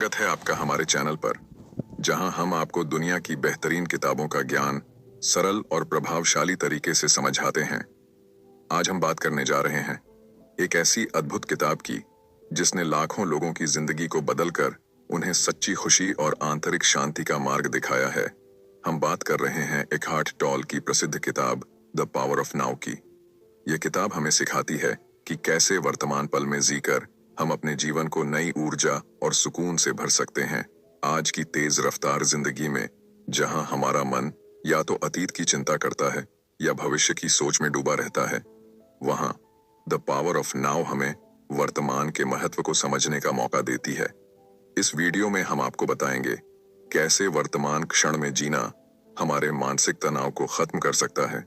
स्वागत है आपका हमारे चैनल पर, जहां हम आपको दुनिया की बेहतरीन किताबों का ज्ञान सरल और प्रभावशाली तरीके से समझाते हैं। आज हम बात करने जा रहे हैं एक ऐसी अद्भुत किताब की जिसने लाखों लोगों की जिंदगी को बदलकर उन्हें सच्ची खुशी और आंतरिक शांति का मार्ग दिखाया है। हम बात कर रहे हैं एकहार्ट टॉल की प्रसिद्ध किताब द पावर ऑफ नाउ की। यह किताब हमें सिखाती है कि कैसे वर्तमान पल में जीकर हम अपने जीवन को नई ऊर्जा और सुकून से भर सकते हैं। आज की तेज रफ्तार जिंदगी में जहां हमारा मन या तो अतीत की चिंता करता है या भविष्य की सोच में डूबा रहता है, वहां द पावर ऑफ नाउ हमें वर्तमान के महत्व को समझने का मौका देती है। इस वीडियो में हम आपको बताएंगे कैसे वर्तमान क्षण में जीना हमारे मानसिक तनाव को खत्म कर सकता है,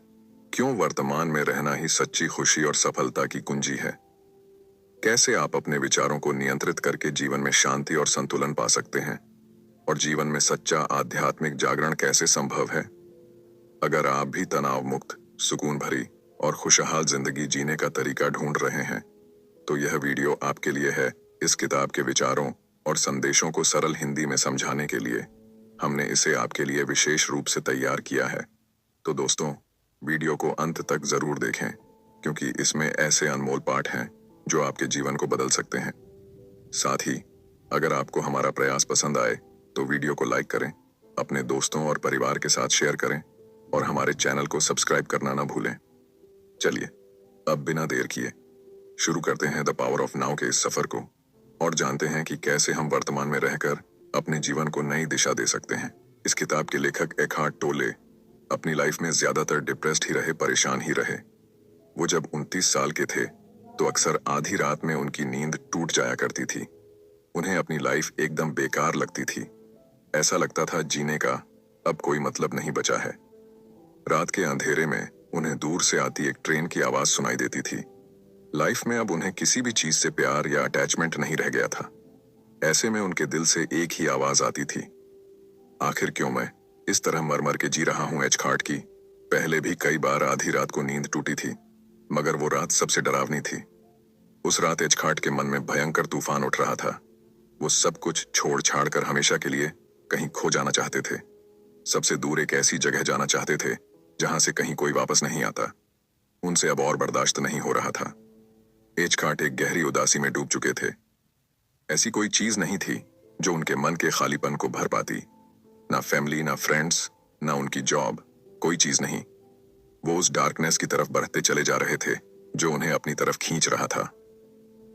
क्यों वर्तमान में रहना ही सच्ची खुशी और सफलता की कुंजी है, कैसे आप अपने विचारों को नियंत्रित करके जीवन में शांति और संतुलन पा सकते हैं, और जीवन में सच्चा आध्यात्मिक जागरण कैसे संभव है। अगर आप भी तनाव मुक्त, सुकून भरी और खुशहाल जिंदगी जीने का तरीका ढूंढ रहे हैं, तो यह वीडियो आपके लिए है। इस किताब के विचारों और संदेशों को सरल हिंदी में समझाने के लिए हमने इसे आपके लिए विशेष रूप से तैयार किया है। तो दोस्तों, वीडियो को अंत तक जरूर देखें, क्योंकि इसमें ऐसे अनमोल पाठ हैं जो आपके जीवन को बदल सकते हैं। साथ ही अगर आपको हमारा प्रयास पसंद आए तो वीडियो को लाइक करें, अपने दोस्तों और परिवार के साथ शेयर करें और हमारे चैनल को सब्सक्राइब करना ना भूलें। चलिए अब बिना देर किए शुरू करते हैं द पावर ऑफ नाउ के इस सफर को और जानते हैं कि कैसे हम वर्तमान में रहकर अपने जीवन को नई दिशा दे सकते हैं। इस किताब के लेखक एकहार्ट टोले अपनी लाइफ में ज्यादातर डिप्रेस्ड ही रहे, परेशान ही रहे। वो जब 29 साल के थे तो अक्सर आधी रात में उनकी नींद टूट जाया करती थी। उन्हें अपनी लाइफ एकदम बेकार लगती थी। ऐसा लगता था जीने का अब कोई मतलब नहीं बचा है। रात के अंधेरे में उन्हें दूर से आती एक ट्रेन की आवाज सुनाई देती थी। लाइफ में अब उन्हें किसी भी चीज से प्यार या अटैचमेंट नहीं रह गया था। ऐसे में उनके दिल से एक ही आवाज आती थी, आखिर क्यों मैं इस तरह मर मर के जी रहा हूं। एचखार्ट की पहले भी कई बार आधी रात को नींद टूटी थी, मगर वो रात सबसे डरावनी थी। उस रात एचखार्ट के मन में भयंकर तूफान उठ रहा था। वो सब कुछ छोड़ छाड़ कर हमेशा के लिए कहीं खो जाना चाहते थे। सबसे दूर एक ऐसी जगह जाना चाहते थे जहां से कहीं कोई वापस नहीं आता। उनसे अब और बर्दाश्त नहीं हो रहा था। एचखार्ट एक गहरी उदासी में डूब चुके थे। ऐसी कोई चीज नहीं थी जो उनके मन के खालीपन को भर पाती। ना फैमिली, ना फ्रेंड्स, ना उनकी जॉब, कोई चीज नहीं। वो उस डार्कनेस की तरफ बढ़ते चले जा रहे थे जो उन्हें अपनी तरफ खींच रहा था।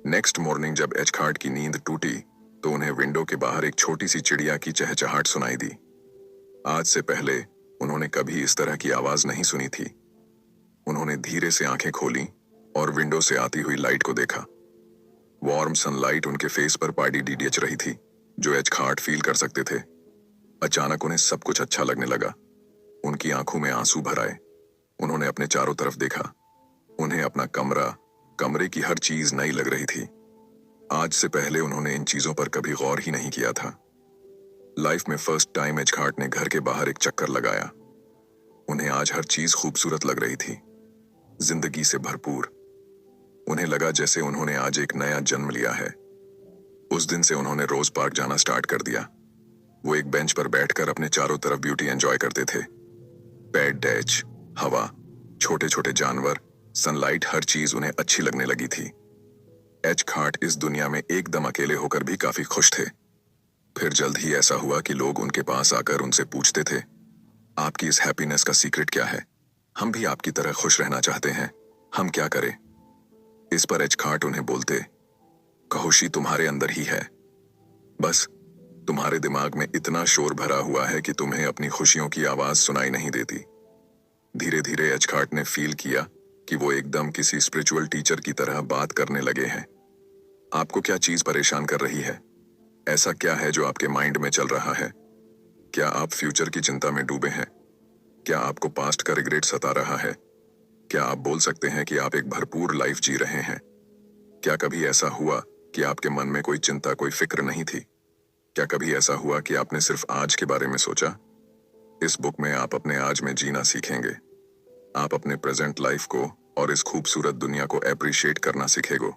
नेक्स्ट मॉर्निंग जब एचखार्ट की नींद टूटी तो उन्हें विंडो के बाहर एक छोटी सी चिड़िया की चहचहाट सुनाई दी। आज से पहले उन्होंने कभी इस तरह की आवाज नहीं सुनी थी। उन्होंने धीरे से आंखें खोली और विंडो से आती हुई लाइट को देखा। वार्म सनलाइट उनके फेस पर पार्टी डीडीएच रही थी, जो एचखार्ट फील कर सकते थे। अचानक उन्हें सब कुछ अच्छा लगने लगा। उनकी आंखों में आंसू भर आए। उन्होंने अपने चारों तरफ देखा। उन्हें अपना कमरा, कमरे की हर चीज नई लग रही थी। आज से पहले उन्होंने इन चीजों पर कभी गौर ही नहीं किया था। लाइफ में फर्स्ट टाइम एचखार्ट ने घर के बाहर एक चक्कर लगाया। उन्हें आज हर चीज खूबसूरत लग रही थी, जिंदगी से भरपूर। उन्हें लगा जैसे उन्होंने आज एक नया जन्म लिया है। उस दिन से उन्होंने रोज पार्क जाना स्टार्ट कर दिया। वो एक बेंच पर बैठकर अपने चारों तरफ ब्यूटी एंजॉय करते थे। पेट डैच, हवा, छोटे छोटे जानवर, सनलाइट, हर चीज उन्हें अच्छी लगने लगी थी। एचखार्ट इस दुनिया में एकदम अकेले होकर भी काफी खुश थे। फिर जल्द ही ऐसा हुआ कि लोग उनके पास आकर उनसे पूछते थे, आपकी इस हैप्पीनेस का सीक्रेट क्या है? हम भी आपकी तरह खुश रहना चाहते हैं, हम क्या करें? इस पर एचखार्ट उन्हें बोलते, खुशी तुम्हारे अंदर ही है। बस तुम्हारे दिमाग में इतना शोर भरा हुआ है कि तुम्हें अपनी खुशियों की आवाज सुनाई नहीं देती। धीरे धीरे एचखार्ट ने फील किया कि वो एकदम किसी स्पिरिचुअल टीचर की तरह बात करने लगे हैं। आपको क्या चीज परेशान कर रही है? ऐसा क्या है जो आपके माइंड में चल रहा है? क्या आप फ्यूचर की चिंता में डूबे हैं? क्या आपको पास्ट का रिग्रेट सता रहा है? क्या आप बोल सकते हैं कि आप एक भरपूर लाइफ जी रहे हैं? क्या कभी ऐसा हुआ कि आपके मन में कोई चिंता, कोई फिक्र नहीं थी? क्या कभी ऐसा हुआ कि आपने सिर्फ आज के बारे में सोचा? इस बुक में आप अपने आज में जीना सीखेंगे। आप अपने प्रेजेंट लाइफ को और इस खूबसूरत दुनिया को एप्रिशिएट करना सीखेगो।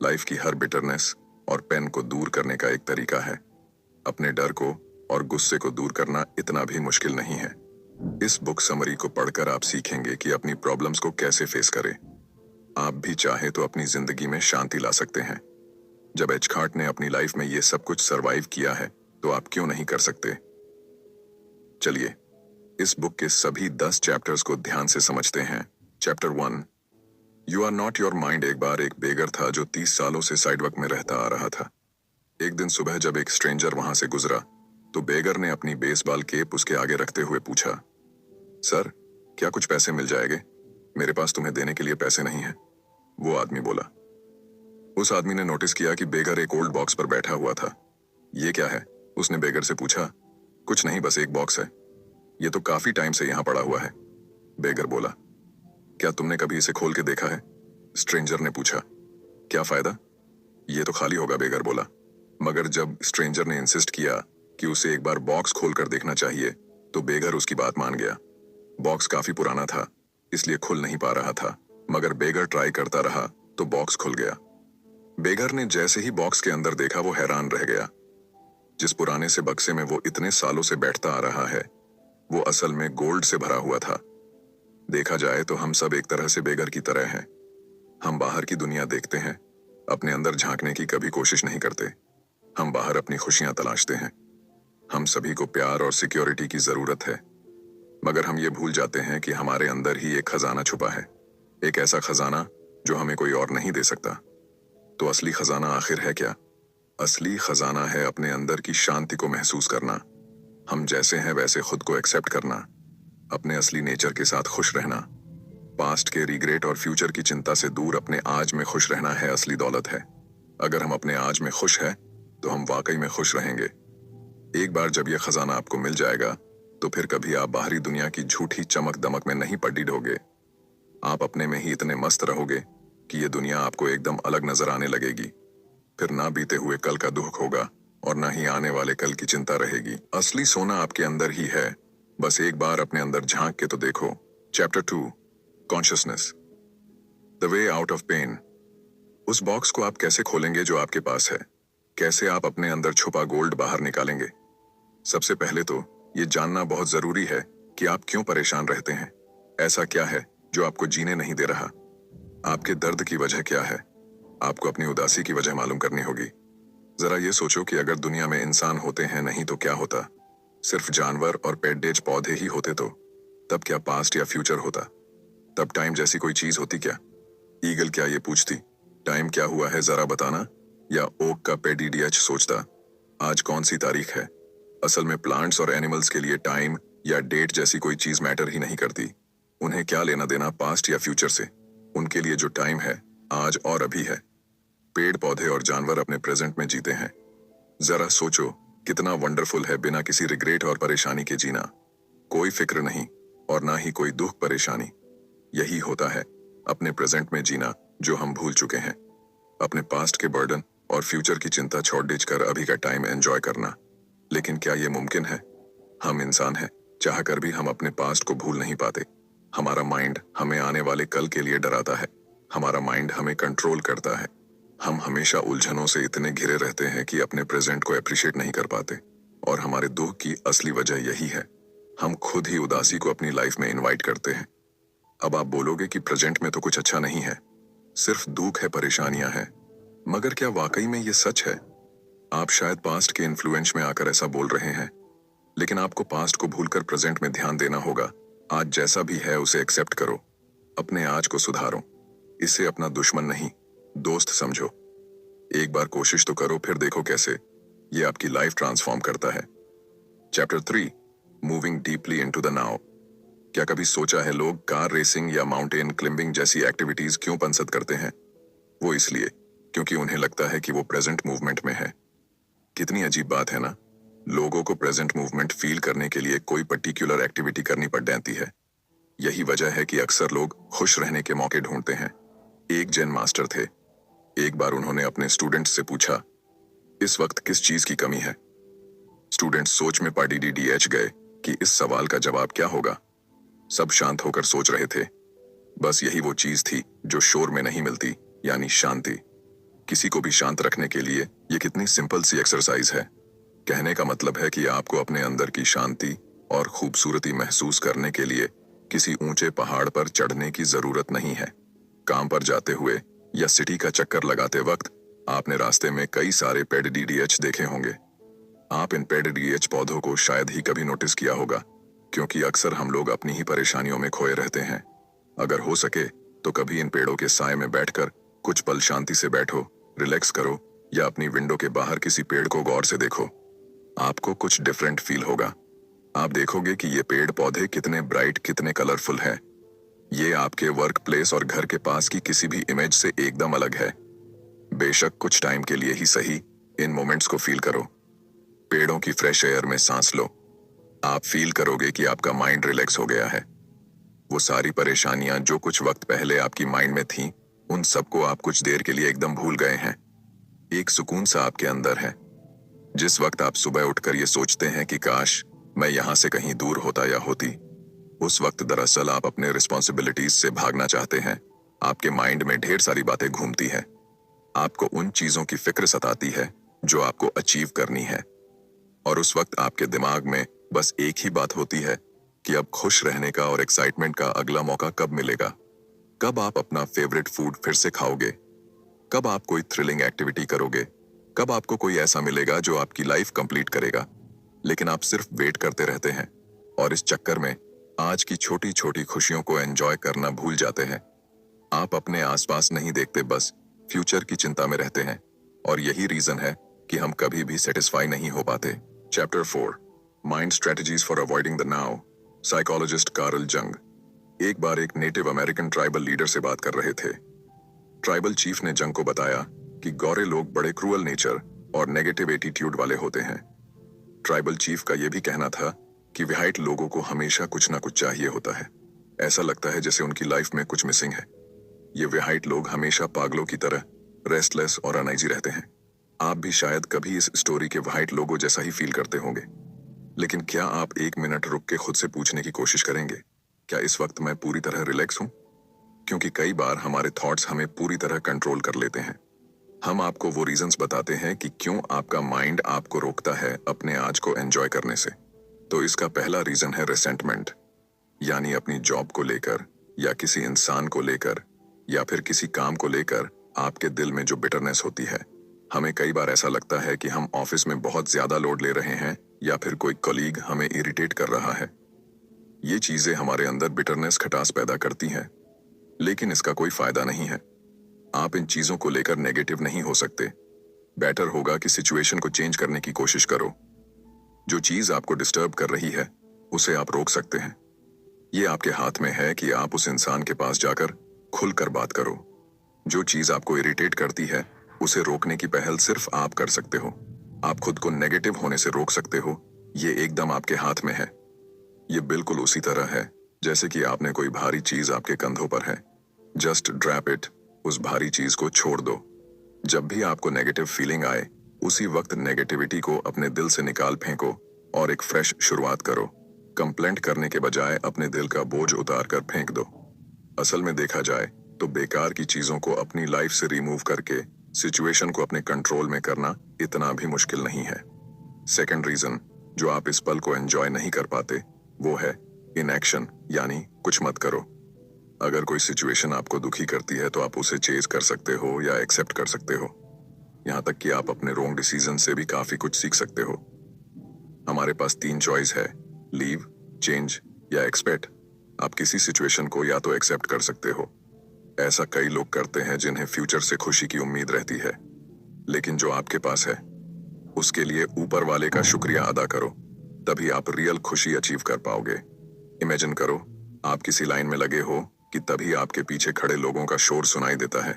लाइफ की हर बिटरनेस और पेन को दूर करने का एक तरीका है। अपने डर को और गुस्से को दूर करना इतना भी मुश्किल नहीं है। इस बुक समरी को पढ़कर आप सीखेंगे कि अपनी प्रॉब्लम्स को कैसे फेस करें। आप भी चाहे तो अपनी जिंदगी में शांति ला सकते हैं। जब एचखार्ट ने अपनी लाइफ में ये सब कुछ सरवाइव किया है, तो आप क्यों नहीं कर सकते? चलिए इस बुक के सभी 10 चैप्टर्स को ध्यान से समझते हैं। Chapter 1, you are not your mind. एक बार एक बेगर था जो 30 सालों से साइडवर्क में रहता आ रहा था। एक दिन सुबह जब एक स्ट्रेंजर वहां से गुजरा, तो बेगर ने अपनी बेसबॉल केप उसके आगे रखते हुए पूछा, सर, क्या कुछ पैसे मिल जाएंगे? मेरे पास तुम्हें देने के लिए पैसे नहीं है, वो आदमी बोला। उस आदमी ने नोटिस किया कि बेगर एक ओल्ड बॉक्स पर बैठा हुआ था। ये क्या है? उसने बेगर से पूछा। कुछ नहीं, बस एक बॉक्स है, ये तो काफी टाइम से यहां पड़ा हुआ है, बेगर बोला। क्या तुमने कभी इसे खोल के देखा है? स्ट्रेंजर ने पूछा। क्या फायदा? ये तो खाली होगा, बेगर बोला। मगर जब स्ट्रेंजर ने इंसिस्ट किया कि उसे एक बार बॉक्स खोलकर देखना चाहिए, तो बेगर उसकी बात मान गया। बॉक्स काफी पुराना था, इसलिए खुल नहीं पा रहा था, मगर बेगर ट्राई करता रहा तो बॉक्स खुल गया। बेगर ने जैसे ही बॉक्स के अंदर देखा, वो हैरान रह गया। जिस पुराने से बक्से में वो इतने सालों से बैठता आ रहा है, वो असल में गोल्ड से भरा हुआ था। देखा जाए तो हम सब एक तरह से बेगर की तरह हैं। हम बाहर की दुनिया देखते हैं, अपने अंदर झांकने की कभी कोशिश नहीं करते। हम बाहर अपनी खुशियां तलाशते हैं। हम सभी को प्यार और सिक्योरिटी की जरूरत है, मगर हम ये भूल जाते हैं कि हमारे अंदर ही एक खजाना छुपा है, एक ऐसा खजाना जो हमें कोई और नहीं दे सकता। तो असली खजाना आखिर है क्या? असली खजाना है अपने अंदर की शांति को महसूस करना, हम जैसे हैं वैसे खुद को एक्सेप्ट करना, अपने असली नेचर के साथ खुश रहना। पास्ट के रिग्रेट और फ्यूचर की चिंता से दूर अपने आज में खुश रहना है असली दौलत है। अगर हम अपने आज में खुश हैं, तो हम वाकई में खुश रहेंगे। एक बार जब यह खजाना आपको मिल जाएगा, तो फिर कभी आप बाहरी दुनिया की झूठी चमक दमक में नहीं पड़ी ढोगे। आप अपने में ही इतने मस्त रहोगे कि ये दुनिया आपको एकदम अलग नजर आने लगेगी। फिर ना बीते हुए कल का दुख होगा और ना ही आने वाले कल की चिंता रहेगी। असली सोना आपके अंदर ही है, बस एक बार अपने अंदर झांक के तो देखो। Chapter 2, consciousness, the way out of pain. उस बॉक्स को आप कैसे खोलेंगे जो आपके पास है? कैसे आप अपने अंदर छुपा गोल्ड बाहर निकालेंगे? सबसे पहले तो ये जानना बहुत जरूरी है कि आप क्यों परेशान रहते हैं। ऐसा क्या है जो आपको जीने नहीं दे रहा? आपके दर्द की वजह क्या है? आपको अपनी उदासी की वजह मालूम करनी होगी। जरा ये सोचो कि अगर दुनिया में इंसान होते हैं नहीं तो क्या होता? सिर्फ जानवर और पेट पौधे ही होते तो तब क्या पास्ट या फ्यूचर होता? तब टाइम जैसी कोई चीज होती क्या? ईगल क्या ये पूछती, टाइम क्या हुआ है जरा बताना? या ओक का पेडीडीएच सोचता, आज कौन सी तारीख है? असल में प्लांट्स और एनिमल्स के लिए टाइम या डेट जैसी कोई चीज मैटर ही नहीं करती। उन्हें क्या लेना देना पास्ट या फ्यूचर से? उनके लिए जो टाइम है आज और अभी है। पेड़ पौधे और जानवर अपने प्रेजेंट में जीते हैं। जरा सोचो कितना वंडरफुल है बिना किसी रिग्रेट और परेशानी के जीना। कोई फिक्र नहीं और ना ही कोई दुख परेशानी। यही होता है अपने प्रेजेंट में जीना, जो हम भूल चुके हैं। अपने पास्ट के बर्डन और फ्यूचर की चिंता छोड़ कर अभी का टाइम एंजॉय करना। लेकिन क्या ये मुमकिन है? हम इंसान हैं, चाहकर भी हम अपने पास्ट को भूल नहीं पाते। हमारा माइंड हमें आने वाले कल के लिए डराता है। हमारा माइंड हमें कंट्रोल करता है। हम हमेशा उलझनों से इतने घिरे रहते हैं कि अपने प्रेजेंट को अप्रिशिएट नहीं कर पाते। और हमारे दुख की असली वजह यही है, हम खुद ही उदासी को अपनी लाइफ में इनवाइट करते हैं। अब आप बोलोगे कि प्रेजेंट में तो कुछ अच्छा नहीं है, सिर्फ दुख है, परेशानियां हैं। मगर क्या वाकई में ये सच है? आप शायद पास्ट के इन्फ्लुएंस में आकर ऐसा बोल रहे हैं, लेकिन आपको पास्ट को भूलकर प्रेजेंट में ध्यान देना होगा। आज जैसा भी है उसे एक्सेप्ट करो। अपने आज को सुधारो। इसे अपना दुश्मन नहीं, दोस्त समझो। एक बार कोशिश तो करो, फिर देखो कैसे ये आपकी लाइफ ट्रांसफॉर्म करता है। Chapter 3, moving deeply into the now. क्या कभी सोचा है लोग कार रेसिंग या माउंटेन क्लिंबिंग जैसी एक्टिविटीज क्यों पसंद करते हैं? वो इसलिए क्योंकि उन्हें लगता है कि वो प्रेजेंट मूवमेंट में है। कितनी अजीब बात है ना? लोगों को प्रेजेंट मूवमेंट फील करने के लिए कोई पर्टिकुलर एक्टिविटी करनी पड़ जाती है। यही वजह है कि अक्सर लोग खुश रहने के मौके ढूंढते हैं। एक जैन मास्टर थे। एक बार उन्होंने अपने स्टूडेंट्स से पूछा, इस वक्त किस चीज की कमी है? स्टूडेंट्स सोच में पड़ीडीडीएच गए कि इस सवाल का जवाब क्या होगा। सब शांत होकर सोच रहे थे। बस यही वो चीज थी जो शोर में नहीं मिलती, यानी शांति। किसी को भी शांत रखने के लिए ये कितनी सिंपल सी एक्सरसाइज है। कहने का मतलब है कि आपको अपने अंदर की शांति और खूबसूरती महसूस करने के लिए किसी ऊंचे पहाड़ पर चढ़ने की जरूरत नहीं है। काम पर जाते हुए या सिटी का चक्कर लगाते वक्त आपने रास्ते में कई सारे पेड़ डीडीएच देखे होंगे। आप इन पेड़ डीडीएच पौधों को शायद ही कभी नोटिस किया होगा, क्योंकि अक्सर हम लोग अपनी ही परेशानियों में खोए रहते हैं। अगर हो सके तो कभी इन पेड़ों के साए में बैठकर कुछ पल शांति से बैठो, रिलैक्स करो, या अपनी विंडो के बाहर किसी पेड़ को गौर से देखो। आपको कुछ डिफरेंट फील होगा। आप देखोगे कि ये पेड़ पौधे कितने ब्राइट, कितने कलरफुल हैं। ये आपके वर्क प्लेस और घर के पास की किसी भी इमेज से एकदम अलग है। बेशक कुछ टाइम के लिए ही सही, इन मोमेंट्स को फील करो। पेड़ों की फ्रेश एयर में सांस लो। आप फील करोगे कि आपका माइंड रिलैक्स हो गया है। वो सारी परेशानियां जो कुछ वक्त पहले आपकी माइंड में थीं, उन सबको आप कुछ देर के लिए एकदम भूल गए हैं। एक सुकून सा आपके अंदर है। जिस वक्त आप सुबह उठकर ये सोचते हैं कि काश मैं यहां से कहीं दूर होता या होती, उस वक्त दरअसल आप अपने रिस्पॉन्सिबिलिटीज से भागना चाहते हैं। आपके माइंड में ढेर सारी बातें घूमती हैं। आपको उन चीजों की फिक्र सताती है जो आपको अचीव करनी है, और उस वक्त आपके दिमाग में बस एक ही बात होती है कि अब खुश रहने का और एक्साइटमेंट का अगला मौका कब मिलेगा। कब आप अपना फेवरेट फूड फिर से खाओगे, कब आप कोई थ्रिलिंग एक्टिविटी करोगे, कब आपको कोई ऐसा मिलेगा जो आपकी लाइफ कंप्लीट करेगा। लेकिन आप सिर्फ वेट करते रहते हैं, और इस चक्कर में आज की छोटी छोटी खुशियों को एंजॉय करना भूल जाते हैं। आप अपने आसपास नहीं देखते, बस फ्यूचर की चिंता में रहते हैं, और यही रीजन है कि हम कभी भी सेटिस्फाई नहीं हो पाते। Chapter 4, mind strategies for avoiding the now. Psychologist Karl जंग एक बार एक नेटिव अमेरिकन ट्राइबल लीडर से बात कर रहे थे। ट्राइबल चीफ ने जंग को बताया कि गोरे लोग बड़े क्रूअल नेचर और नेगेटिव एटीट्यूड वाले होते हैं। ट्राइबल चीफ का यह भी कहना था कि व्हाइट लोगों को हमेशा कुछ ना कुछ चाहिए होता है। ऐसा लगता है जैसे उनकी लाइफ में कुछ मिसिंग है। ये व्हाइट लोग हमेशा पागलों की तरह रेस्टलेस और अनईजी रहते हैं। आप भी शायद कभी इस स्टोरी के व्हाइट लोगों जैसा ही फील करते होंगे। लेकिन क्या आप एक मिनट रुक के खुद से पूछने की कोशिश करेंगे, क्या इस वक्त मैं पूरी तरह रिलैक्स हूं? क्योंकि कई बार हमारे थॉट्स हमें पूरी तरह कंट्रोल कर लेते हैं। हम आपको वो रीजंस बताते हैं कि क्यों आपका माइंड आपको रोकता है अपने आज को एंजॉय करने से। तो इसका पहला रीजन है रिसेंटमेंट, यानी अपनी जॉब को लेकर, या किसी इंसान को लेकर, या फिर किसी काम को लेकर आपके दिल में जो बिटरनेस होती है। हमें कई बार ऐसा लगता है कि हम ऑफिस में बहुत ज्यादा लोड ले रहे हैं, या फिर कोई कलीग हमें इरिटेट कर रहा है। ये चीजें हमारे अंदर बिटरनेस, खटास पैदा करती हैं, लेकिन इसका कोई फायदा नहीं है। आप इन चीजों को लेकर नेगेटिव नहीं हो सकते। बेटर होगा कि सिचुएशन को चेंज करने की कोशिश करो। जो चीज आपको डिस्टर्ब कर रही है उसे आप रोक सकते हैं। ये आपके हाथ में है कि आप उस इंसान के पास जाकर खुलकर बात करो। जो चीज आपको इरिटेट करती है उसे रोकने की पहल सिर्फ आप कर सकते हो। आप खुद को नेगेटिव होने से रोक सकते हो। ये एकदम आपके हाथ में है। ये बिल्कुल उसी तरह है जैसे कि आपने कोई भारी चीज आपके कंधों पर है। जस्ट ड्रॉप इट, उस भारी चीज को छोड़ दो। जब भी आपको नेगेटिव फीलिंग आए, उसी वक्त नेगेटिविटी को अपने दिल से निकाल फेंको और एक फ्रेश शुरुआत करो। कंप्लेंट करने के बजाय अपने दिल का बोझ उतार कर फेंक दो। असल में देखा जाए तो बेकार की चीजों को अपनी लाइफ से रिमूव करके सिचुएशन को अपने कंट्रोल में करना इतना भी मुश्किल नहीं है। सेकंड रीजन जो आप इस पल को एंजॉय नहीं कर पाते वो है इनएक्शन, यानी कुछ मत करो। अगर कोई सिचुएशन आपको दुखी करती है तो आप उसे चेंज कर सकते हो या एक्सेप्ट कर सकते हो। यहाँ तक कि आप अपने रॉन्ग डिसीजन से भी काफी कुछ सीख सकते हो। हमारे पास 3 चॉइस है, लीव, चेंज या एक्सपेक्ट। आप किसी सिचुएशन को या तो एक्सेप्ट कर सकते हो। ऐसा कई लोग करते हैं जिन्हें फ्यूचर से खुशी की उम्मीद रहती है। लेकिन जो आपके पास है उसके लिए ऊपर वाले का शुक्रिया अदा करो, तभी आप रियल खुशी अचीव कर पाओगे। इमेजिन करो आप किसी लाइन में लगे हो कि तभी आपके पीछे खड़े लोगों का शोर सुनाई देता है।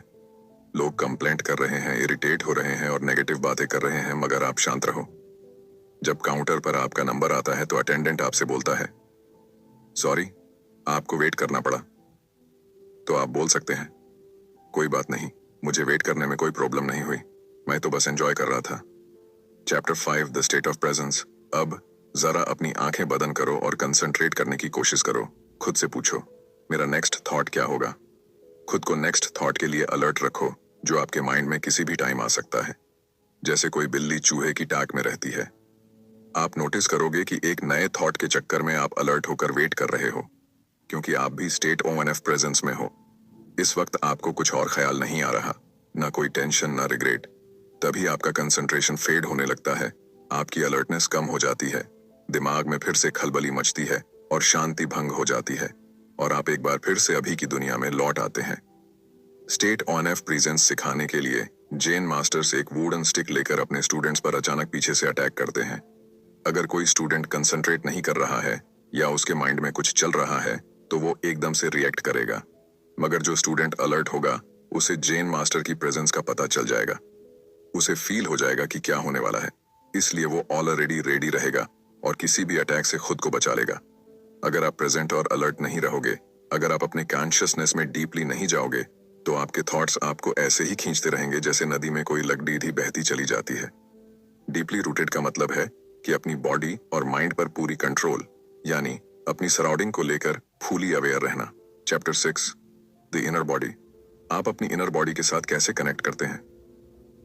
लोग कंप्लेंट कर रहे हैं, इरिटेट हो रहे हैं और नेगेटिव बातें कर रहे हैं, मगर आप शांत रहो। जब काउंटर पर आपका नंबर आता है तो अटेंडेंट आपसे बोलता है, सॉरी आपको वेट करना पड़ा। तो आप बोल सकते हैं, कोई बात नहीं, मुझे वेट करने में कोई प्रॉब्लम नहीं हुई, मैं तो बस एंजॉय कर रहा था। Chapter 5, the state of presence. अब जरा अपनी आंखें बंद करो और कंसंट्रेट करने की कोशिश करो। खुद से पूछो, मेरा नेक्स्ट थॉट क्या होगा? खुद को नेक्स्ट थॉट के लिए अलर्ट रखो। जो आपके माइंड में किसी भी टाइम आ सकता है, जैसे कोई बिल्ली चूहे की टाक में रहती है। आप नोटिस करोगे कि एक नए थॉट के चक्कर में आप अलर्ट होकर वेट कर रहे हो, क्योंकि आप भी स्टेट ONF प्रेजेंस में हो। इस वक्त आपको कुछ और ख्याल नहीं आ रहा, ना कोई टेंशन, ना रिग्रेट। तभी आपका कंसंट्रेशन फेड होने लगता है, आपकी अलर्टनेस कम हो जाती है, दिमाग में फिर से खलबली मचती है और शांति भंग हो जाती है, और आप एक बार फिर से अभी की दुनिया में लौट आते हैं। स्टेट ONF प्रेजेंस सिखाने के लिए जेन मास्टर्स एक वुडन स्टिक लेकर अपने स्टूडेंट्स पर अचानक पीछे से अटैक करते हैं। अगर कोई स्टूडेंट कंसंट्रेट नहीं कर रहा है या उसके माइंड में कुछ चल रहा है, तो वो एकदम से रिएक्ट करेगा। मगर जो स्टूडेंट अलर्ट होगा, उसे जेन मास्टर की प्रेजेंस का पता चल जाएगा। उसे फील हो जाएगा कि क्या होने वाला है, इसलिए वो ऑलरेडी रेडी रहेगा और किसी भी अटैक से खुद को बचा लेगा। अगर आप प्रेजेंट और अलर्ट नहीं रहोगे, अगर आप अपने कॉन्शियसनेस में डीपली नहीं जाओगे, तो आपके थॉट्स आपको ऐसे ही खींचते रहेंगे जैसे नदी में कोई लकड़ी बहती चली जाती है। डीपली रूटेड का मतलब है कि अपनी बॉडी और माइंड पर पूरी कंट्रोल, यानी अपनी सराउंडिंग को लेकर फुली अवेयर रहना। Chapter 6, the inner body. आप अपनी इनर बॉडी के साथ कैसे कनेक्ट करते हैं?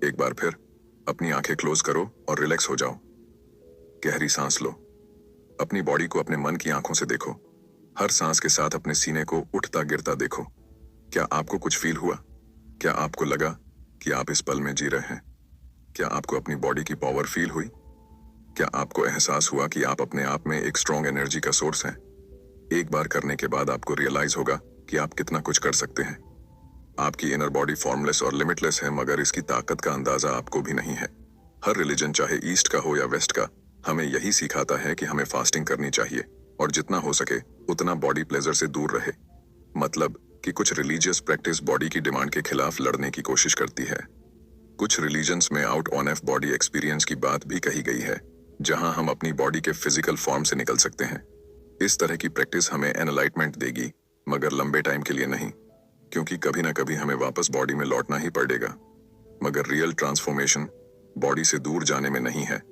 एक बार फिर अपनी आंखें क्लोज करो और रिलैक्स हो जाओ। गहरी सांस लो। अपनी बॉडी को अपने मन की आंखों से देखो। हर सांस के साथ अपने सीने को उठता गिरता देखो। क्या आपको कुछ फील हुआ? क्या आपको लगा कि आप इस पल में जी रहे हैं? क्या आपको अपनी बॉडी की पावर फील हुई? क्या आपको एहसास हुआ कि आप अपने आप में एक स्ट्रॉन्ग एनर्जी का सोर्स हैं? एक बार करने के बाद आपको रियलाइज होगा कि आप कितना कुछ कर सकते हैं। आपकी इनर बॉडी फॉर्मलेस और लिमिटलेस है, मगर इसकी ताकत का अंदाजा आपको भी नहीं है। हर रिलीजन, चाहे ईस्ट का हो या वेस्ट का, हमें यही सिखाता है कि हमें फास्टिंग करनी चाहिए और जितना हो सके उतना बॉडी प्लेजर से दूर रहे। मतलब कि कुछ रिलीजियस प्रैक्टिस बॉडी की डिमांड के खिलाफ लड़ने की कोशिश करती है। कुछ रिलीजन्स में आउट ONF बॉडी एक्सपीरियंस की बात भी कही गई है, जहां हम अपनी बॉडी के फिजिकल फॉर्म से निकल सकते हैं। इस तरह की प्रैक्टिस हमें एनलाइटमेंट देगी, मगर लंबे टाइम के लिए नहीं, क्योंकि कभी ना कभी हमें वापस बॉडी में लौटना ही पड़ेगा। मगर रियल ट्रांसफॉर्मेशन बॉडी से दूर जाने में नहीं है,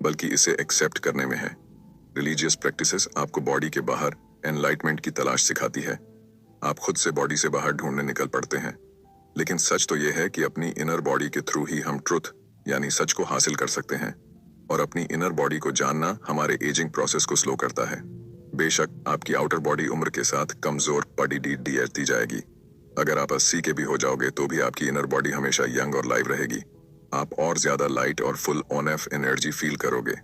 बल्कि इसे एक्सेप्ट करने में है। रिलीजियस प्रैक्टिसेस आपको बॉडी के बाहर एनलाइटमेंट की तलाश सिखाती है। आप खुद से बॉडी से बाहर ढूंढने निकल पड़ते हैं, लेकिन सच तो यह है कि अपनी इनर बॉडी के थ्रू ही हम ट्रुथ, यानी सच को हासिल कर सकते हैं। और अपनी इनर बॉडी को जानना हमारे एजिंग प्रोसेस को स्लो करता है। बेशक आपकी आउटर बॉडी उम्र के साथ कमजोर पड़ती जाएगी। अगर आप 80 के भी हो जाओगे तो भी आपकी इनर बॉडी हमेशा यंग और लाइव रहेगी। आप और ज्यादा लाइट और फुल ONF एनर्जी फील करोगे।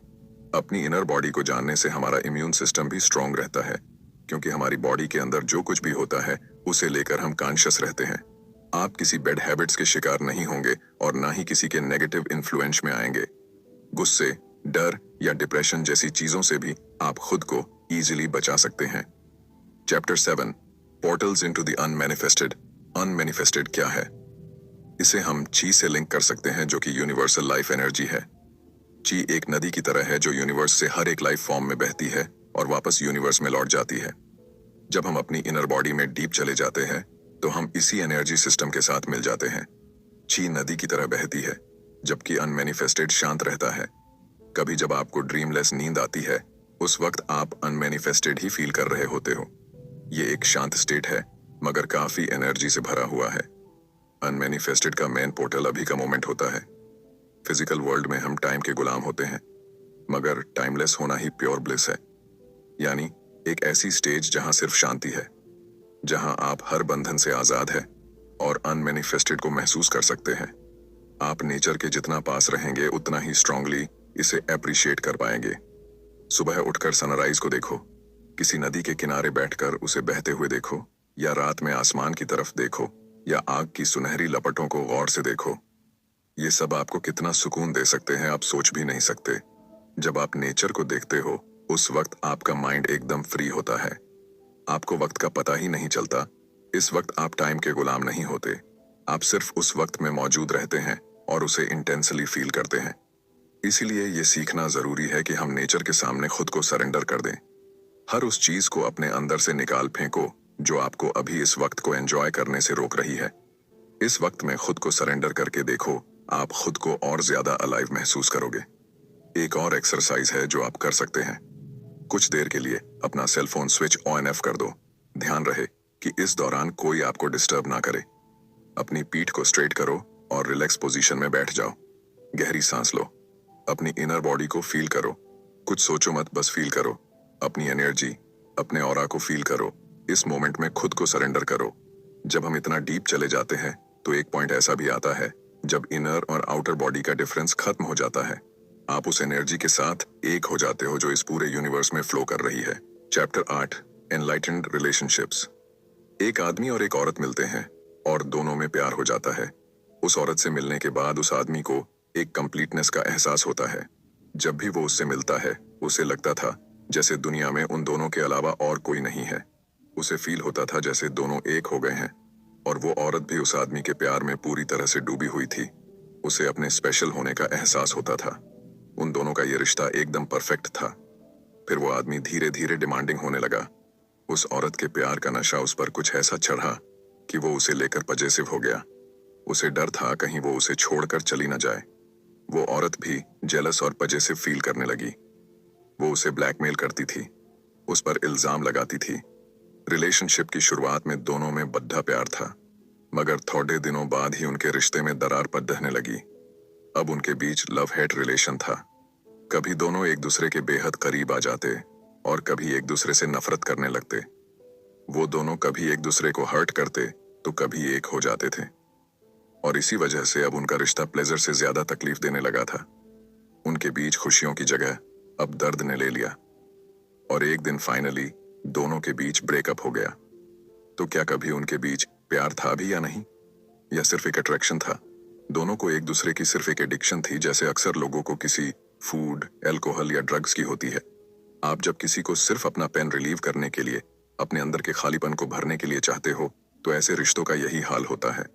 अपनी इनर बॉडी को जानने से हमारा इम्यून सिस्टम भी स्ट्रांग रहता है, क्योंकि हमारी बॉडी के अंदर जो कुछ भी होता है उसे लेकर हम कॉन्शियस रहते हैं। आप किसी बैड हैबिट्स के शिकार नहीं होंगे और ना ही किसी के नेगेटिव इन्फ्लुएंस में आएंगे। गुस्से, डर या डिप्रेशन जैसी चीजों से भी आप खुद को इजीली बचा सकते हैं। Chapter 7, portals into the unmanifested. Unmanifested क्या है? इसे हम ची से लिंक कर सकते हैं, जो कि यूनिवर्सल लाइफ एनर्जी है। ची एक नदी की तरह है जो यूनिवर्स से हर एक लाइफ फॉर्म में बहती है और वापस यूनिवर्स में लौट जाती है। जब हम अपनी इनर बॉडी में डीप चले जाते हैं, तो हम इसी एनर्जी सिस्टम के साथ मिल जाते हैं। ची नदी की तरह बहती है, जबकि अनमैनिफेस्टेड शांत रहता है। कभी जब आपको ड्रीमलेस नींद आती है, उस वक्त आप अनमैनिफेस्टेड ही फील कर रहे होते हो। ये एक शांत स्टेट है, मगर काफी एनर्जी से भरा हुआ है। अनमैनिफेस्टेड का मेन पोर्टल अभी का मोमेंट होता है। फिजिकल वर्ल्ड में हम टाइम के गुलाम होते हैं, मगर टाइमलेस होना ही प्योर ब्लिस है। यानी एक ऐसी स्टेज जहां सिर्फ शांति है, जहां आप हर बंधन से आजाद है और अनमैनिफेस्टेड को महसूस कर सकते हैं। आप नेचर के जितना पास रहेंगे, उतना ही स्ट्रांगली इसे अप्रिशिएट कर पाएंगे। सुबह उठकर सनराइज को देखो, किसी नदी के किनारे बैठकर उसे बहते हुए देखो, या रात में आसमान की तरफ देखो, या आग की सुनहरी लपटों को गौर से देखो। ये सब आपको कितना सुकून दे सकते हैं, आप सोच भी नहीं सकते। जब आप नेचर को देखते हो, उस वक्त आपका माइंड एकदम फ्री होता है। आपको वक्त का पता ही नहीं चलता। इस वक्त आप टाइम के गुलाम नहीं होते। आप सिर्फ उस वक्त में मौजूद रहते हैं और उसे इंटेंसली फील करते हैं। इसीलिए ये सीखना जरूरी है कि हम नेचर के सामने खुद को सरेंडर कर दें। हर उस चीज को अपने अंदर से निकाल फेंको जो आपको अभी इस वक्त को एंजॉय करने से रोक रही है। इस वक्त में खुद को सरेंडर करके देखो, आप खुद को और ज्यादा अलाइव महसूस करोगे। एक और एक्सरसाइज है जो आप कर सकते हैं। कुछ देर के लिए अपना सेल फोन स्विच ONF कर दो। ध्यान रहे कि इस दौरान कोई आपको डिस्टर्ब ना करे। अपनी पीठ को स्ट्रेट करो और रिलैक्स पोजीशन में बैठ जाओ। गहरी सांस लो, अपनी इनर बॉडी को फील करो। कुछ सोचो मत, बस फील करो। अपनी एनर्जी, अपने ऑरा को फील करो। इस मोमेंट में खुद को सरेंडर करो। जब हम इतना डीप चले जाते हैं तो एक पॉइंट ऐसा भी आता है जब इनर और आउटर बॉडी का डिफरेंस खत्म हो जाता है। आप उस एनर्जी के साथ एक हो जाते हो जो इस पूरे यूनिवर्स में फ्लो कर रही है। Chapter 8, enlightened relationships. एक आदमी और एक औरत मिलते हैं और दोनों में प्यार हो जाता है। उस औरत से मिलने के बाद उस आदमी को एक कंप्लीटनेस का एहसास होता है। जब भी वो उससे मिलता है उसे लगता था जैसे दुनिया में उन दोनों के अलावा और कोई नहीं है। उसे फील होता था जैसे दोनों एक हो गए हैं। और वो औरत भी उस आदमी के प्यार में पूरी तरह से डूबी हुई थी। उसे अपने स्पेशल होने का एहसास होता था। उन दोनों का ये रिश्ता एकदम परफेक्ट था। फिर वो आदमी धीरे धीरे डिमांडिंग होने लगा। उस औरत के प्यार का नशा उस पर कुछ ऐसा चढ़ा कि वो उसे लेकर पजेसिव हो गया। उसे डर था कहीं वो उसे छोड़कर चली न जाए। वो औरत भी जेलस और पजेसिव फील करने लगी। वो उसे ब्लैकमेल करती थी, उस पर इल्जाम लगाती थी। रिलेशनशिप की शुरुआत में दोनों में बद्धा प्यार था, मगर थोड़े दिनों बाद ही उनके रिश्ते में दरार पड़ने लगी। अब उनके बीच लव हेट रिलेशन था। कभी दोनों एक दूसरे के बेहद करीब आ जाते और कभी एक दूसरे से नफरत करने लगते। वो दोनों कभी एक दूसरे को हर्ट करते तो कभी एक हो जाते थे। और इसी वजह से अब उनका रिश्ता प्लेजर से ज्यादा तकलीफ देने लगा था। उनके बीच खुशियों की जगह अब दर्द ने ले लिया। और एक दिन फाइनली दोनों के बीच ब्रेकअप हो गया। तो क्या कभी उनके बीच प्यार था भी या नहीं, या सिर्फ एक अट्रैक्शन था? दोनों को एक दूसरे की सिर्फ एक एडिक्शन थी, जैसे अक्सर लोगों को किसी फूड, अल्कोहल या ड्रग्स की होती है। आप जब किसी को सिर्फ अपना पेन रिलीव करने के लिए, अपने अंदर के खालीपन को भरने के लिए चाहते हो, तो ऐसे रिश्तों का यही हाल होता है।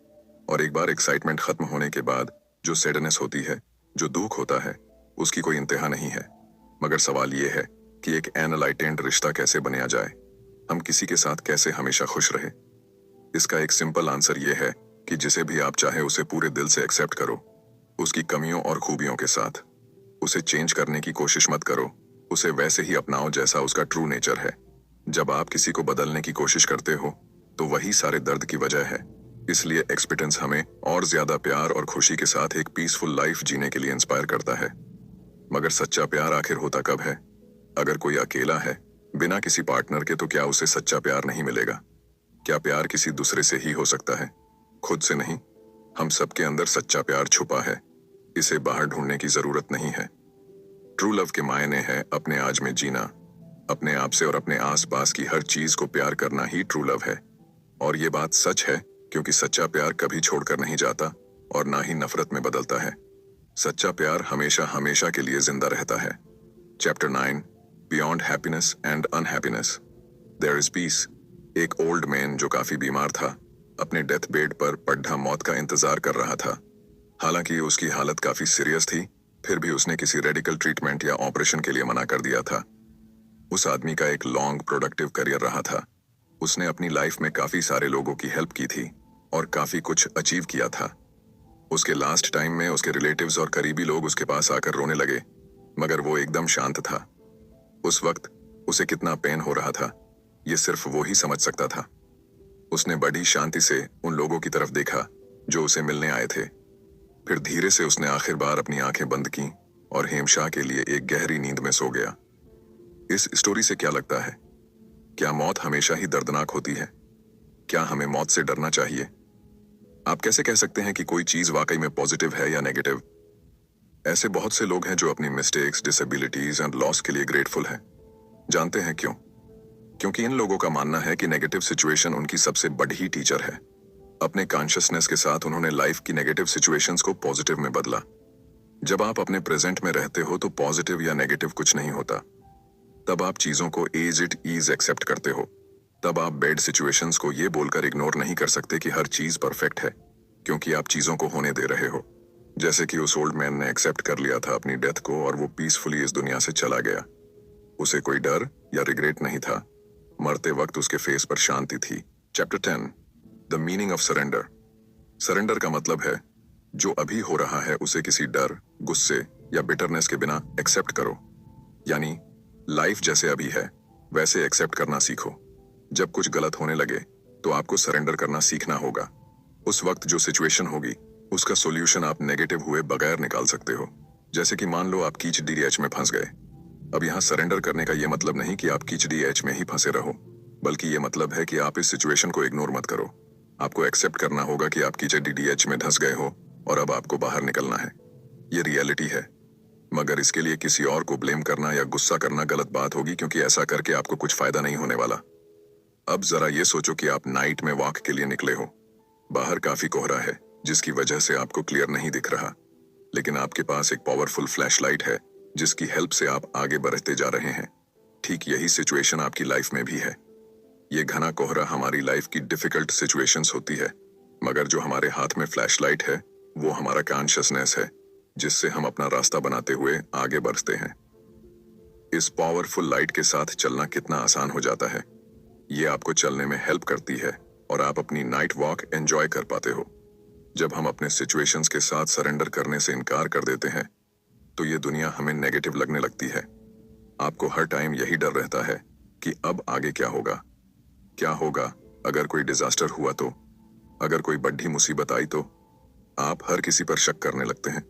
और एक बार एक्साइटमेंट खत्म होने के बाद जो सैडनेस होती है, जो दुख होता है, उसकी कोई इंतहा नहीं है। मगर सवाल ये है कि एक एनलाइटेंड रिश्ता कैसे बनाया जाए? हम किसी के साथ कैसे हमेशा खुश रहे? इसका एक सिंपल आंसर ये है कि जिसे भी आप चाहे उसे पूरे दिल से एक्सेप्ट करो, उसकी कमियों और खूबियों के साथ। उसे चेंज करने की कोशिश मत करो, उसे वैसे ही अपनाओ जैसा उसका ट्रू नेचर है। जब आप किसी को बदलने की कोशिश करते हो तो वही सारे दर्द की वजह है। इसलिए एक्सपीरियंस हमें और ज्यादा प्यार और खुशी के साथ एक पीसफुल लाइफ जीने के लिए इंस्पायर करता है। मगर सच्चा प्यार आखिर होता कब है? अगर कोई अकेला है बिना किसी पार्टनर के, तो क्या उसे सच्चा प्यार नहीं मिलेगा? क्या प्यार किसी दूसरे से ही हो सकता है, खुद से नहीं? हम सबके अंदर सच्चा प्यार छुपा है, इसे बाहर ढूंढने की जरूरत नहीं है। ट्रू लव के मायने है अपने आज में जीना, अपने आप से और अपने आसपास की हर चीज को प्यार करना ही ट्रू लव है। और ये बात सच है क्योंकि सच्चा प्यार कभी छोड़कर नहीं जाता और ना ही नफरत में बदलता है। सच्चा प्यार हमेशा हमेशा के लिए जिंदा रहता है। Chapter 9, beyond happiness and unhappiness. There is peace. एक ओल्ड मैन जो काफी बीमार था, अपने डेथ बेड पर पड्ढा मौत का इंतजार कर रहा था। हालांकि उसकी हालत काफी सीरियस थी, फिर भी उसने किसी रेडिकल ट्रीटमेंट या ऑपरेशन के लिए मना कर दिया था। उस आदमी का एक लॉन्ग प्रोडक्टिव करियर रहा था। उसने अपनी लाइफ में काफी सारे लोगों की हेल्प की थी और काफी कुछ अचीव किया था। उसके लास्ट टाइम में उसके रिलेटिव्स और करीबी लोग उसके पास आकर रोने लगे, मगर वो एकदम शांत था। उस वक्त उसे कितना पेन हो रहा था, ये सिर्फ वो ही समझ सकता था। उसने बड़ी शांति से उन लोगों की तरफ देखा जो उसे मिलने आए थे। फिर धीरे से उसने आखिर बार अपनी आंखें बंद की और हेमशाह के लिए एक गहरी नींद में सो गया। इस स्टोरी से क्या लगता है? क्या मौत हमेशा ही दर्दनाक होती है? क्या हमें मौत से डरना चाहिए? आप कैसे कह सकते हैं कि कोई चीज वाकई में पॉजिटिव है या नेगेटिव? ऐसे बहुत से लोग हैं जो अपनी मिस्टेक्स, डिसेबिलिटीज एंड लॉस के लिए ग्रेटफुल हैं। जानते हैं क्यों? क्योंकि इन लोगों का मानना है कि नेगेटिव सिचुएशन उनकी सबसे बड़ी टीचर है। अपने कॉन्शियसनेस के साथ उन्होंने लाइफ की नेगेटिव सिचुएशंस को पॉजिटिव में बदला। जब आप अपने प्रेजेंट में रहते हो तो पॉजिटिव या नेगेटिव कुछ नहीं होता। तब आप चीजों को एज इट इज एक्सेप्ट करते हो। तब आप बैड सिचुएशंस को ये बोलकर इग्नोर नहीं कर सकते कि हर चीज परफेक्ट है, क्योंकि आप चीजों को होने दे रहे हो। जैसे कि उस ओल्ड मैन ने एक्सेप्ट कर लिया था अपनी डेथ को और वो पीसफुली इस दुनिया से चला गया। उसे कोई डर या रिग्रेट नहीं था। मरते वक्त उसके फेस पर शांति थी। Chapter 10, the meaning of surrender. Surrender का मतलब है जो अभी हो रहा है उसे किसी डर, गुस्से या बिटरनेस के बिना एक्सेप्ट करो। यानी लाइफ जैसे अभी है वैसे एक्सेप्ट करना सीखो। जब कुछ गलत होने लगे तो आपको सरेंडर करना सीखना होगा। उस वक्त जो सिचुएशन होगी उसका सॉल्यूशन आप नेगेटिव हुए बगैर निकाल सकते हो। जैसे कि मान लो आप कीच डीएच में फंस गए। अब यहाँ सरेंडर करने का यह मतलब नहीं कि आप कीच डीएच में ही फंसे रहो, बल्कि ये मतलब है कि आप इस सिचुएशन को इग्नोर मत करो। आपको एक्सेप्ट करना होगा कि आप कीच डीएच में धंस गए हो और अब आपको बाहर निकलना है। ये रियलिटी है, मगर इसके लिए किसी और को ब्लेम करना या गुस्सा करना गलत बात होगी, क्योंकि ऐसा करके आपको कुछ फायदा नहीं होने वाला। अब जरा ये सोचो कि आप नाइट में वॉक के लिए निकले हो। बाहर काफी कोहरा है, जिसकी वजह से आपको क्लियर नहीं दिख रहा, लेकिन आपके पास एक पावरफुल फ्लैशलाइट है जिसकी हेल्प से आप आगे बढ़ते जा रहे हैं। ठीक यही सिचुएशन आपकी लाइफ में भी है। ये घना कोहरा हमारी लाइफ की डिफिकल्ट सिचुएशंस होती है, मगर जो हमारे हाथ में फ्लैशलाइट है वो हमारा कॉन्शियसनेस है, जिससे हम अपना रास्ता बनाते हुए आगे बढ़ते हैं। इस पावरफुल लाइट के साथ चलना कितना आसान हो जाता है। ये आपको चलने में हेल्प करती है और आप अपनी नाइट वॉक एंजॉय कर पाते हो। जब हम अपने सिचुएशंस के साथ सरेंडर करने से इनकार कर देते हैं तो ये दुनिया हमें नेगेटिव लगने लगती है। आपको हर टाइम यही डर रहता है कि अब आगे क्या होगा। क्या होगा अगर कोई डिजास्टर हुआ तो, अगर कोई बड़ी मुसीबत आई तो। आप हर किसी पर शक करने लगते हैं।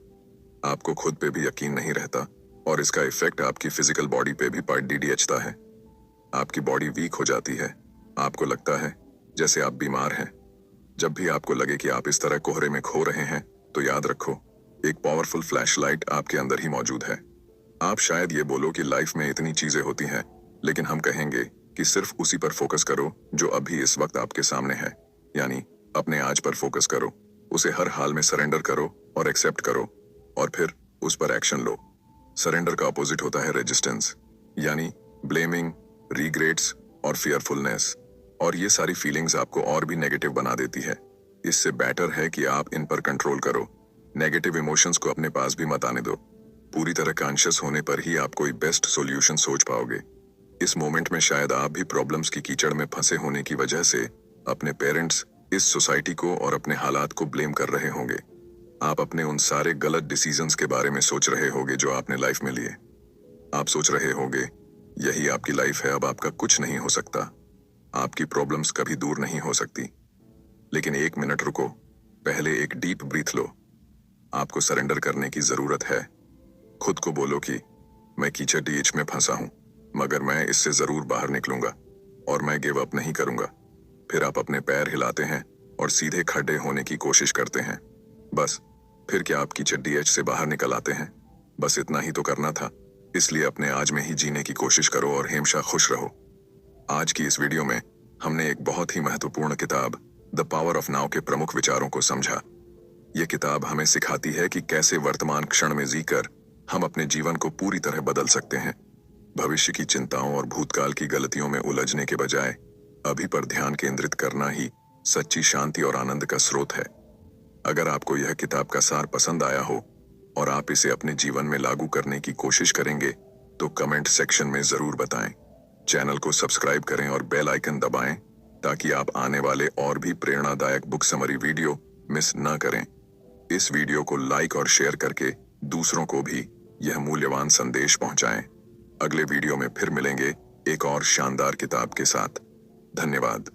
आपको खुद पे भी यकीन नहीं रहता और इसका इफेक्ट आपकी फिजिकल बॉडी पे भी पड़ डीडीएचता है। आपकी बॉडी वीक हो जाती है। आपको लगता है जैसे आप बीमार हैं। जब भी आपको लगे कि आप इस तरह कोहरे में खो रहे हैं तो याद रखो, एक पावरफुल फ्लैशलाइट आपके अंदर ही मौजूद है। आप शायद ये बोलो कि लाइफ में इतनी चीजें होती हैं, लेकिन हम कहेंगे कि सिर्फ उसी पर फोकस करो जो अभी इस वक्त आपके सामने है, यानी अपने आज पर फोकस करो। उसे हर हाल में सरेंडर करो और एक्सेप्ट करो और फिर उस पर एक्शन लो। सरेंडर का अपोजिट होता है रेजिस्टेंस, यानी ब्लेमिंग, रिग्रेट्स और फियरफुलनेस, और ये सारी फीलिंग्स आपको और भी नेगेटिव बना देती है। इससे बेटर है कि आप इन पर कंट्रोल करो। नेगेटिव इमोशंस को अपने पास भी मत आने दो। पूरी तरह कॉन्शियस होने पर ही आप कोई बेस्ट सॉल्यूशन सोच पाओगे। इस मोमेंट में शायद आप भी प्रॉब्लम्स की कीचड़ में फंसे होने की वजह से अपने पेरेंट्स, इस सोसाइटी को और अपने हालात को ब्लेम कर रहे होंगे। आप अपने उन सारे गलत डिसीजंस के बारे में सोच रहे होंगे जो आपने लाइफ में लिए। आप सोच रहे होंगे यही आपकी लाइफ है, अब आपका कुछ नहीं हो सकता, आपकी प्रॉब्लम्स कभी दूर नहीं हो सकती। लेकिन एक मिनट रुको, पहले एक डीप ब्रीथ लो। आपको सरेंडर करने की जरूरत है। खुद को बोलो कि मैं कीचड़ डीएच में फंसा हूं, मगर मैं इससे जरूर बाहर निकलूंगा और मैं गिव अप नहीं करूंगा। फिर आप अपने पैर हिलाते हैं और सीधे खड़े होने की कोशिश करते हैं। बस, फिर क्या आप कीचड़ डीएच से बाहर निकल आते हैं। बस इतना ही तो करना था। इसलिए अपने आज में ही जीने की कोशिश करो और हमेशा खुश रहो। आज की इस वीडियो में हमने एक बहुत ही महत्वपूर्ण किताब द पावर ऑफ नाउ के प्रमुख विचारों को समझा। यह किताब हमें सिखाती है कि कैसे वर्तमान क्षण में जीकर हम अपने जीवन को पूरी तरह बदल सकते हैं। भविष्य की चिंताओं और भूतकाल की गलतियों में उलझने के बजाय अभी पर ध्यान केंद्रित करना ही सच्ची शांति और आनंद का स्रोत है। अगर आपको यह किताब का सार पसंद आया हो और आप इसे अपने जीवन में लागू करने की कोशिश करेंगे तो कमेंट सेक्शन में जरूर बताएं। चैनल को सब्सक्राइब करें और बेल आइकन दबाएं ताकि आप आने वाले और भी प्रेरणादायक बुक समरी वीडियो मिस न करें। इस वीडियो को लाइक और शेयर करके दूसरों को भी यह मूल्यवान संदेश पहुंचाएं। अगले वीडियो में फिर मिलेंगे एक और शानदार किताब के साथ। धन्यवाद।